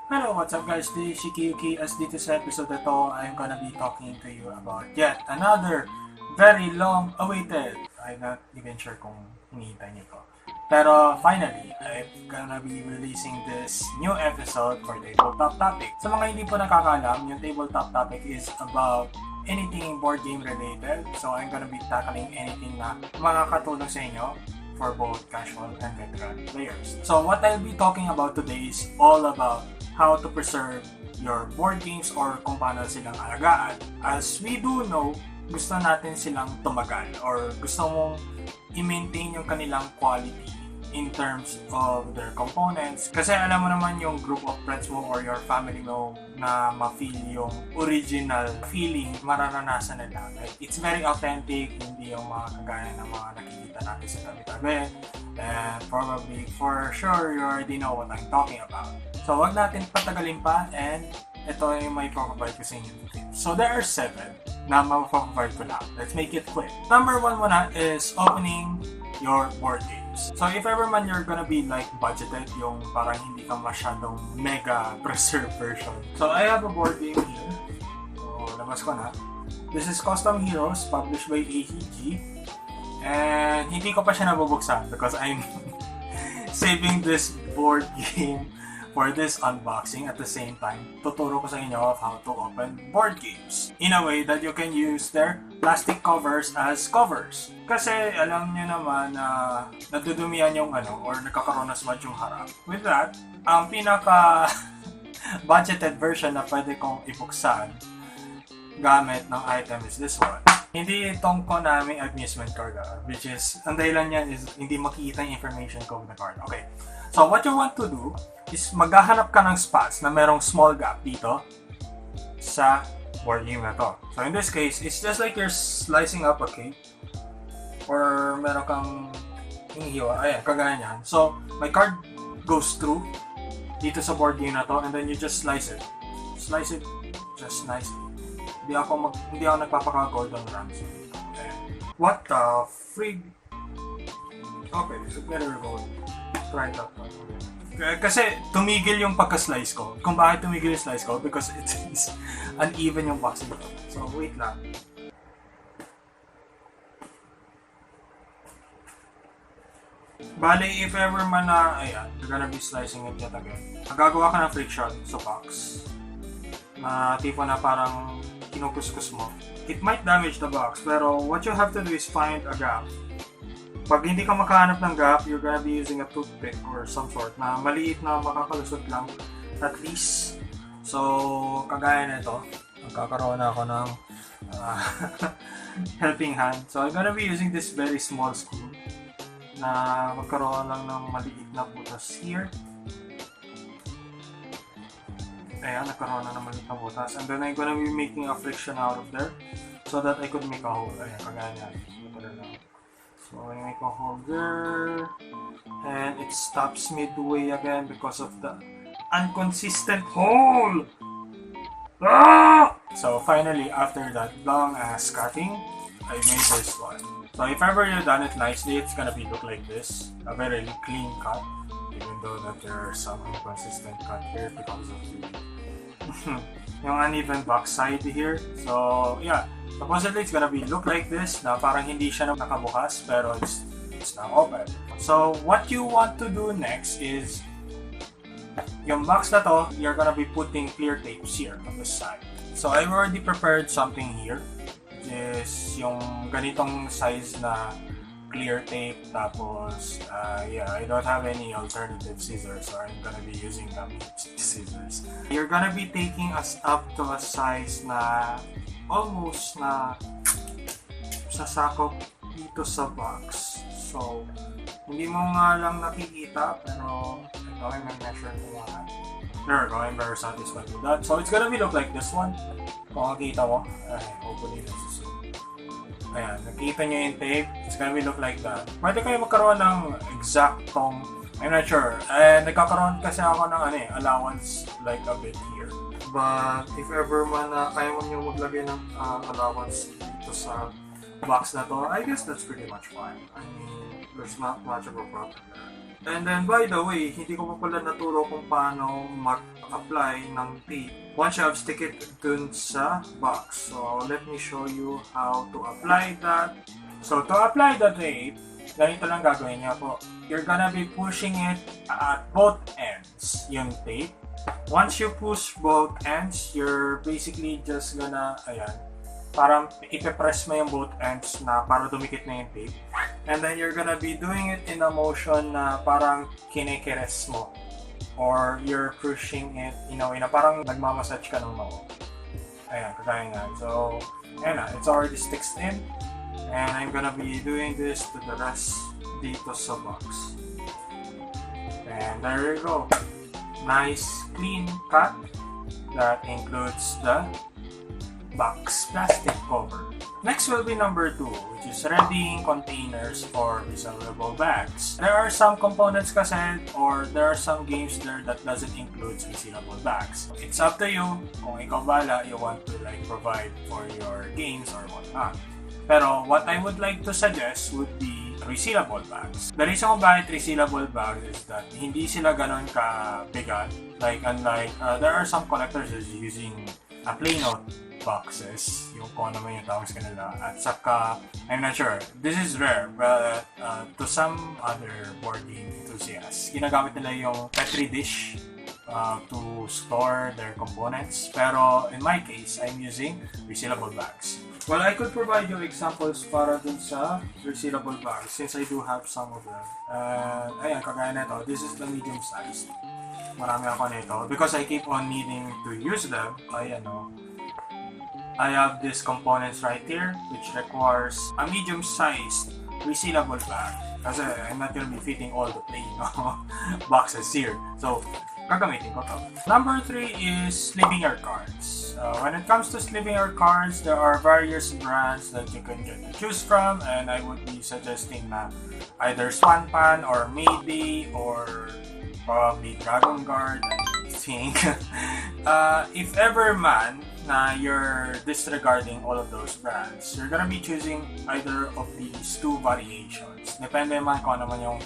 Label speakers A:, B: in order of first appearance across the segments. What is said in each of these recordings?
A: Hello, what's up guys? This is ShikiYuki. As dito sa episode ito, I'm gonna be talking to you about yet another very long-awaited. I'm not even sure kung hinihintay niyo ko. Pero finally, I'm gonna be releasing this new episode for Tabletop Topic. Sa mga hindi po nakakaalam, yung Tabletop Topic is about anything board game related. So I'm gonna be tackling anything na makakatulong sa inyo for both casual and veteran players. So what I'll be talking about today is all about how to preserve your board games or kung paano silang alagaan. As we do know, gusto natin silang tumagal or gusto mong i-maintain yung kanilang quality in terms of their components. Kasi alam mo naman yung group of friends mo or your family mo na ma-feel yung original feeling mararanasan nila. Like, it's very authentic, hindi yung mga kagaya ng mga nakikita natin sa tabi-tabi. And probably, for sure, you already know what I'm talking about. So, wag natin patagalin pa and ito yung may provide ko sa inyo tips. So, there are 7 na mapaprovide ko lang. Let's make it quick. Number 1 muna is opening your board games. So if ever man you're gonna be like budgeted, yung parang hindi ka masyadong mega preserved version. So I have a board game here. So labas ko na. This is Custom Heroes, published by AEG. And hindi ko pa siya nabubuksan because I'm saving this board game for this unboxing. At the same time, tuturo ko sa inyo of how to open board games in a way that you can use their plastic covers as covers. Kasi alam niyo naman na nadudumihan yung or nagkakaroon na smudge yung harap. With that, ang pinaka budgeted version na pwede kong ibuksan gamit ng item is this one. Hindi itong Konami amusement card, which is, ang dahilan niyan is hindi makikita yung information code na card. Okay. So what you want to do is maghahanap ka ng spots na merong small gap dito sa board game na to. So in this case, it's just like you're slicing up a cake or meron kang hinihiwa. Ayan, kagaya niyan. So my card goes through dito sa board game na to and then you just slice it. Slice it just nicely. Hindi ako nagpapaka-Gordon Ramsay. What the frig? Okay, so better go. Try that one. Kasi tumigil yung pagka-slice ko. Kung bakit tumigil yung slice ko? Because it's uneven yung boxing ko. So wait lang. Bale, if ever man na, ayan, you're gonna be slicing it yet again. Magagawa ka ng friction sa box. Na tipo na parang kinukuskus mo. It might damage the box, pero what you have to do is find a gap. Pag hindi ka makahanap ng gap, you're gonna be using a toothpick or some sort na maliit na makakalusot lang at least. So, kagaya na ito, magkakaroon na ako ng helping hand. So, I'm gonna be using this very small screw na magkaroon lang ng maliit na butas here. Ayan, nagkaroon na ng maliit na butas. And then I'm gonna be making a friction out of there so that I could make a hole. Ayan, kagaya niyan. So I make a hole there, and it stops midway again because of the inconsistent hole. Ah! So finally, after that long ass cutting, I made this one. So if ever you done it nicely, it's gonna look like this, a very clean cut, even though that there are some inconsistent cut here because of the yung uneven backside here. So yeah. Supposedly, it's gonna look like this, na parang hindi siya nakabukas, pero it's now open. So, what you want to do next is, yung box na to, you're gonna be putting clear tapes here on the side. So, I've already prepared something here, which is yung ganitong size na clear tape, tapos, yeah, I don't have any alternative scissors, so I'm gonna be using them scissors. You're gonna be taking us up to a size na almost na sasakop dito sa box. So, hindi mo nga lang nakikita, pero ito ay may measure ko nga. There we go, I'm very satisfied with that. So, it's gonna look like this one. Kung makikita mo, hopefully this is so. Ayan, nakikita nyo yung tape, it's gonna look like that. Pwede kayo magkaroon ng exactong, I'm not sure. Nagkakaroon kasi ako ng allowance like a bit here. But if ever man kaya mo nyo maglagay ng allowance dito sa box na to, I guess that's pretty much fine. I mean, there's not much of a problem there. And then, by the way, hindi ko pa pala naturo kung paano mag-apply ng tape. Once you have stick it dun sa box. So, let me show you how to apply that. So, to apply the tape, ganito lang gagawin niya po. You're gonna be pushing it at both ends, yung tape. Once you push both ends, you're basically just gonna, ayan, parang ipe-press mo yung both ends na para dumikit na yung tape. And then you're gonna be doing it in a motion na parang kinekeres mo. Or you're pushing it in a way na parang nagmamassage ka ng noo. Ayan, kagaya nga. So, ayan na, it's already sticks in. And I'm gonna be doing this to the rest dito sa box. And there you go. Nice, clean cut. That includes the box plastic cover. Next will be number 2, which is readying containers for resealable bags. There are some components kasi, or there are some games there that doesn't include resealable bags. It's up to you kung ikaw bala you want to like provide for your games or whatnot. Pero what I would like to suggest would be resealable bags. The reason kung bakit resealable bags is that hindi sila ganon ka-bigat. Like unlike, there are some collectors is using a plain note boxes, yung kung ano man yung tawag sa kanila. At saka, I'm not sure, this is rare, but to some other board game enthusiasts, ginagamit nila yung Petri dish to store their components. Pero in my case, I'm using resealable bags. Well, I could provide you examples para dun sa resealable bags since I do have some of them. Ayan, kagaya nito, this is the medium size. Marami ako nito because I keep on needing to use them. Ayan o. I have these components right here which requires a medium-sized resealable bag kasi I'm not gonna be fitting all the plain boxes here. So, gagamitin ko to. Number 3 is sleeving your cards. When it comes to sleeving your cards, there are various brands that you can get to choose from, and I would be suggesting na either Swanpan or Mayday or probably Dragon Guard, I think. If ever man na you're disregarding all of those brands, you're gonna be choosing either of these 2 variations. Depende man kung ano man yung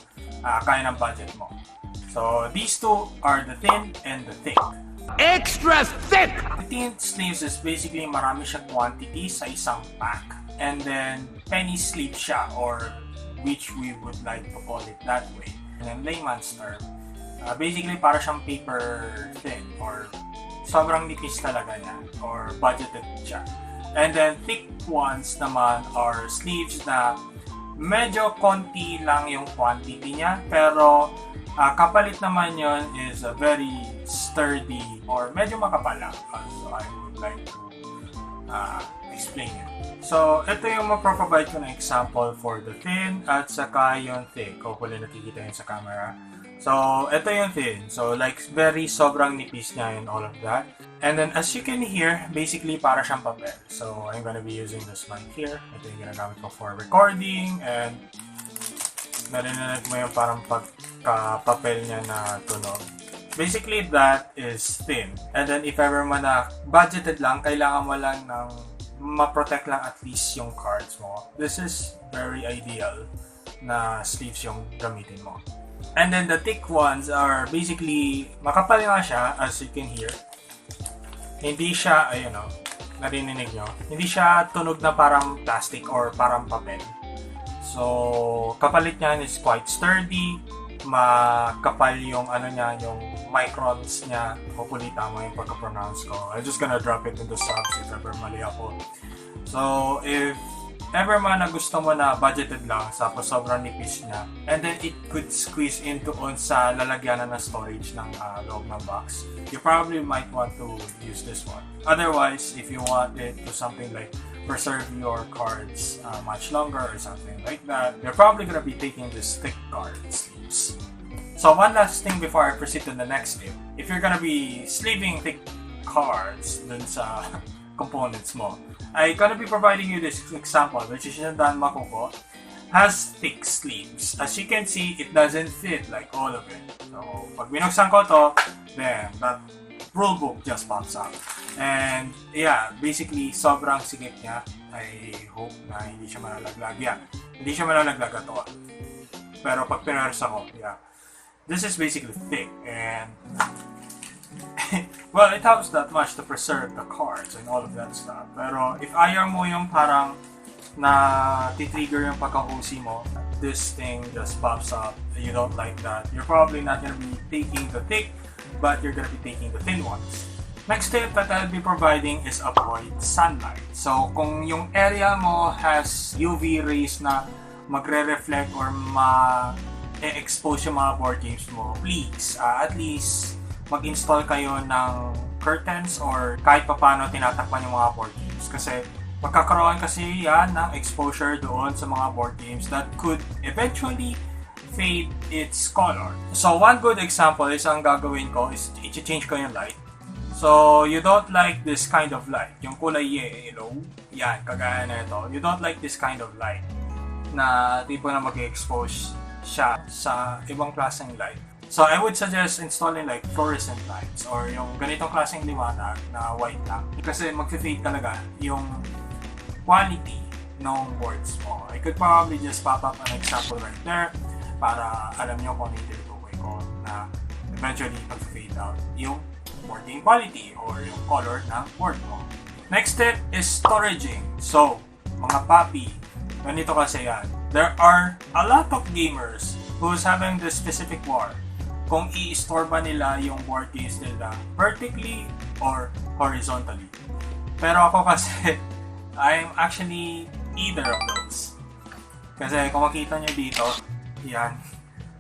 A: kaya ng budget mo. So, these 2 are the thin and the thick.
B: Extra thick!
A: The thin sleeves is basically marami siyang quantity sa isang pack. And then, penny sleeve siya, or which we would like to call it that way. And then, layman's term, basically para siyang paper thin, or sobrang nipis talaga niya, or budgeted siya. And then, thick ones naman are sleeves na medyo konti lang yung quantity niya, pero kapalit naman yon is a very sturdy or medyo makapal lang. So, I would like to explain it. So, ito yung maproprovide ko na example for the thin at saka yung thick. Hopefully nakikita yun sa camera. So, ito yung thin. So, like, very sobrang nipis niya and all of that. And then, as you can hear, basically, para siyang papel. So, I'm gonna be using this mic here. Ito yung ginagamit ko for recording. And, narinig mo yung parang pagka-papel niya na tunog. Basically, that is thin. And then, if ever man na budgeted lang, kailangan mo lang ng ma-protect lang at least yung cards mo. This is very ideal na sleeves yung gamitin mo. And then the thick ones are basically, makapal nga siya, as you can hear. Hindi siya, ayun o, narinig nyo. Hindi siya tunog na parang plastic or parang papel. So, kapalit niyan is quite sturdy. Makapal yung ano niya, yung microns niya. Hopefully tama yung pagka-pronounce ko. I'm just gonna drop it in the subs if ever mali ako. So, if ever man na gusto mo na budgeted lang sa sobrang nipis niya, and then it could squeeze into on sa lalagyanan na storage ng loob ng box, you probably might want to use this one. Otherwise, if you want it to something like preserve your cards much longer or something like that, you're probably gonna be taking this thick card sleeves. So one last thing before I proceed to the next tip. If you're gonna be sleeving thick cards dun sa components mo, I'm gonna be providing you this example, which is yung Dan Makuko, has thick sleeves. As you can see, it doesn't fit like all of it. So, pag binuksan ko to, then that rule book just pops up. And yeah, basically, sobrang sikip niya. I hope na hindi siya malalaglag. Yeah, hindi siya malalaglag at all. Pero pag pinarsa ko, yeah. this is basically thick, and well, it helps that much to preserve the cards and all of that stuff. Pero if ayaw mo yung parang na titrigger yung pagka-OC mo, this thing just pops up, you don't like that, you're probably not gonna be taking the thick, but you're gonna be taking the thin ones. Next tip that I'll be providing is avoid sunlight. So, kung yung area mo has UV rays na magre-reflect or ma-expose yung mga board games mo, please, at least mag-install kayo ng curtains or kahit papano tinatakpan yung mga board games. Kasi magkakaroon kasi yan ng exposure doon sa mga board games that could eventually fade its color. So, one good example is ang gagawin ko is i-change ko yung light. So, you don't like this kind of light. Yung kulay yellow, yan, kagaya na ito. You don't like this kind of light na tipo na mag-expose siya sa ibang klaseng light. So, I would suggest installing like fluorescent lights or yung ganitong klaseng liwanag na white lang. Kasi mag-fade talaga yung quality ng boards mo. I could probably just pop up an example right there para alam nyo kung ano yung tinutukoy ko na eventually mag-fade out yung board game quality or yung color ng board mo. Next step is storaging. So, mga papi, ganito kasi yan. There are a lot of gamers who's having this specific war kung i-store ba nila yung board games nila vertically or horizontally. Pero ako kasi, I'm actually either of those. Kasi kung makita nyo dito, yan,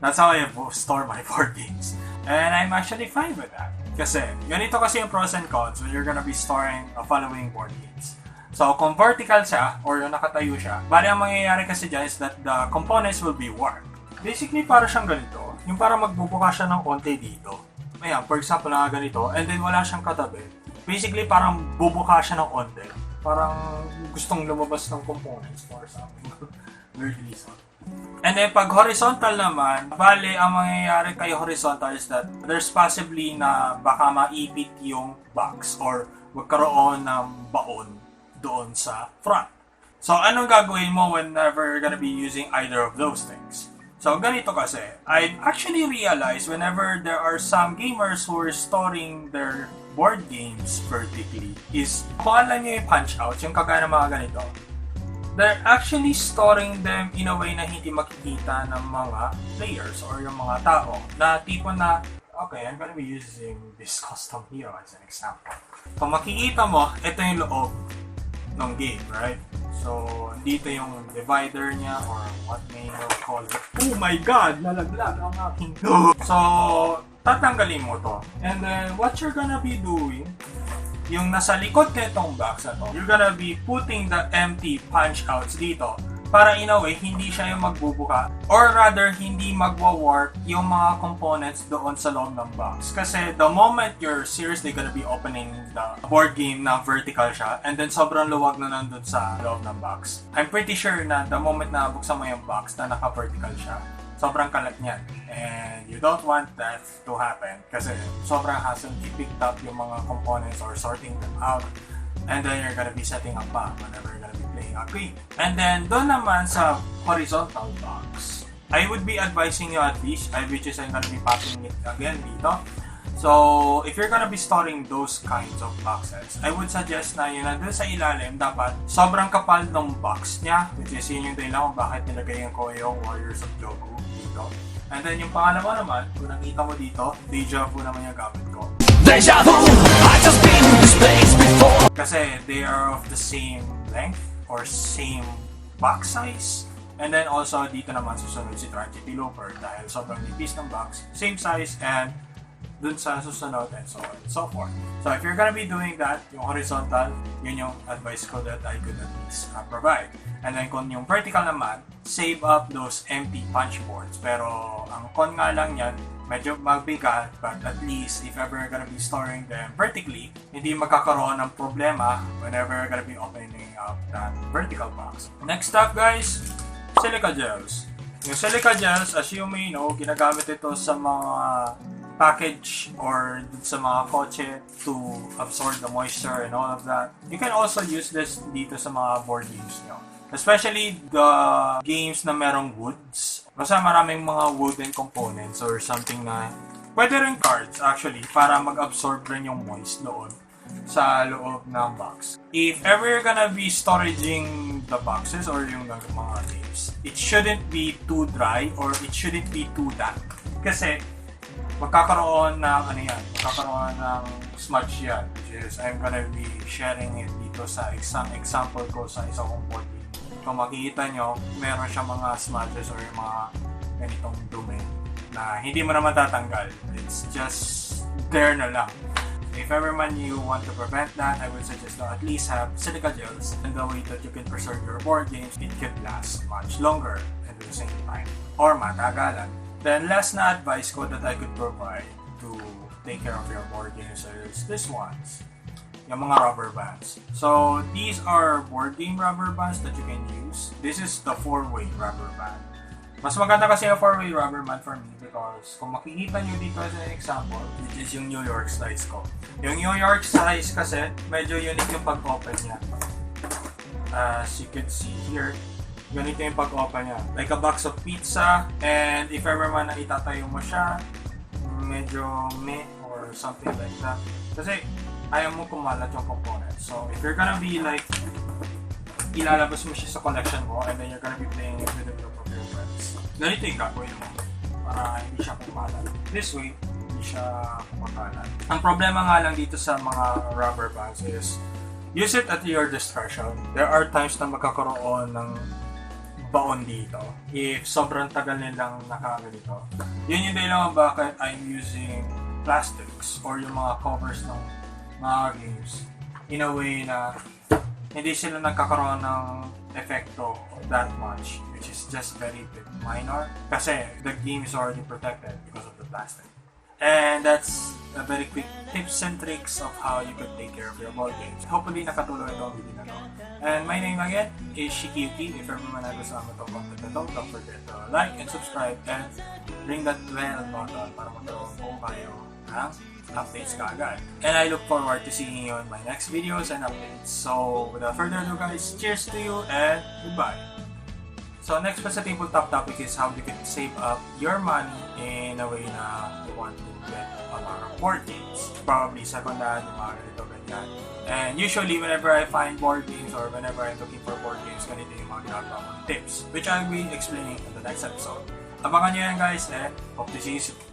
A: that's how I store my board games. And I'm actually fine with that. Kasi, ganito kasi yung pros and cons when you're gonna be storing a following board games. So, kung vertical siya, or yung nakatayo siya, bali ang mangyayari kasi dyan is that the components will be warped. Basically, para siyang ganito. Yung para magbubuka siya ng konti dito. Ayan, for example, na ganito, and then wala siyang katabi. Basically, parang bubuka siya ng konti. Parang gustong lumabas ng components or something. Weird reason. And then, pag horizontal naman, bale, ang mangyayari kay horizontal is that there's possibly na baka maipit yung box or magkaroon ng baon doon sa front. So, anong gagawin mo whenever you're gonna be using either of those things? So, ganito kasi, I actually realized whenever there are some gamers who are storing their board games vertically is, kung alam nyo yung punch-outs, yung kagaya ng mga ganito, they're actually storing them in a way na hindi makikita ng mga players or yung mga tao. Na tipo na, okay, I'm gonna be using this custom hero as an example. Kung makikita mo, ito yung loob ng game, right? So, dito yung divider niya or what may you call it. Oh my God! Nalaglag ang aking... So, tatanggalin mo to. And then, what you're gonna be doing, yung nasa likod nitong box na to, you're gonna be putting the empty punch-outs dito para in a way, hindi siya yung magbubuka or rather, hindi magwa-warp yung mga components doon sa loob ng box. Kasi the moment you're seriously gonna be opening the board game na vertical siya and then sobrang luwag na nandun sa loob ng box, I'm pretty sure na the moment na buksan mo yung box na naka-vertical siya, sobrang kalat niyan. And you don't want that to happen kasi sobrang hassle i-pick up yung mga components or sorting them out. And then you're gonna be setting up pa whenever you're gonna be playing a game. And then, doon naman sa horizontal box, I would be advising you at least, which is I'm gonna be popping it again dito. So, if you're gonna be storing those kinds of boxes, I would suggest na yun nandun sa ilalim, dapat sobrang kapal ng box niya, which is yun yung dahilan kung bakit nilagayan ko yung Warriors of Jogu dito. And then yung pangalawa naman, kung nakita mo dito, Deja Vu naman yung gamit ko. Deja Vu! I just been in this place before! Kasi they are of the same length or same box size. And then also dito naman susunod si Tragedy Looper dahil sobrang nipis ng box, same size and dun sa susunod and so on and so forth. So if you're gonna be doing that, yung horizontal, yun yung advice ko that I could at least provide. And then kung yung vertical naman, save up those empty punch boards. Pero ang con nga lang yan, medyo magbigat, but at least if ever you're gonna be storing them vertically, hindi magkakaroon ng problema whenever you're gonna be opening up that vertical box. Next up guys, silica gels. Yung silica gels, as you may know, ginagamit ito sa mga package or sa mga kotse to absorb the moisture and all of that. You can also use this dito sa mga board games nyo. Especially the games na merong woods. Basta maraming mga wooden components or something na pwede rin cards actually para mag-absorb rin yung moist doon sa loob ng box. If ever you're gonna be storaging the boxes or yung mga games, it shouldn't be too dry or it shouldn't be too damp. Kasi magkakaroon ng magkakaroon ng smudge yan, which is I'm gonna be sharing it dito sa example ko sa isa kong board game. Kung makikita nyo, meron siya mga smudges or mga ganitong dumi na hindi mo na matatanggal. It's just there na lang. If ever man you want to prevent that, I would suggest to at least have silica gels, and the way that you can preserve your board games, it could last much longer at the same time or matagalan. Then last na advice ko that I could provide to take care of your board games is this ones. Yung mga rubber bands. So these are board game rubber bands that you can use. This is the 4-way rubber band. Mas maganda kasi yung 4-way rubber band for me because kung makikita nyo dito as an example, which is yung New York size ko. Yung New York size kasi, medyo unique yung pag-open niya. As you can see here, ganito yung pag-open niya. Like a box of pizza, and if ever man na itatayo mo siya, medyo meh or something like that. Kasi ayaw mo kumalat yung components. So if you're gonna be like, ilalabas mo siya sa collection mo and then you're gonna be playing it with a group of your friends. Ganito yung gagawin mo para hindi siya kumalat. This way, hindi siya kumakalat. Ang problema nga lang dito sa mga rubber bands is use it at your discretion. There are times na magkakaroon ng baon dito. If sobrang tagal nilang nakaganito. Yun yung dahilan bakit I'm using plastics or yung mga covers ng mga games in a way na hindi sila nagkakaroon ng epekto that much, which is just very minor kasi the game is already protected because of the plastic. And that's a very quick tips and tricks of how you could take care of your board games. Hopefully nakatulong itong video na to. And my name again is ShikiYuki. If ever man nagustuhan mo itong content na to, don't forget to like and subscribe and ring that bell button para magkaroon po kayo ng updates kaagad. And I look forward to seeing you in my next videos and updates. So without further ado guys, cheers to you and goodbye! So next pa sa Tabletop Topic is how you can save up your money in a way na you want to get a lot of board games. Probably second-hand, yung mga ganito, ganyan. And usually whenever I find board games or whenever I'm looking for board games, ganito yung mga ginagawa kong tips, which I'll be explaining in the next episode. Abangan nyo yan guys and hope to see you soon.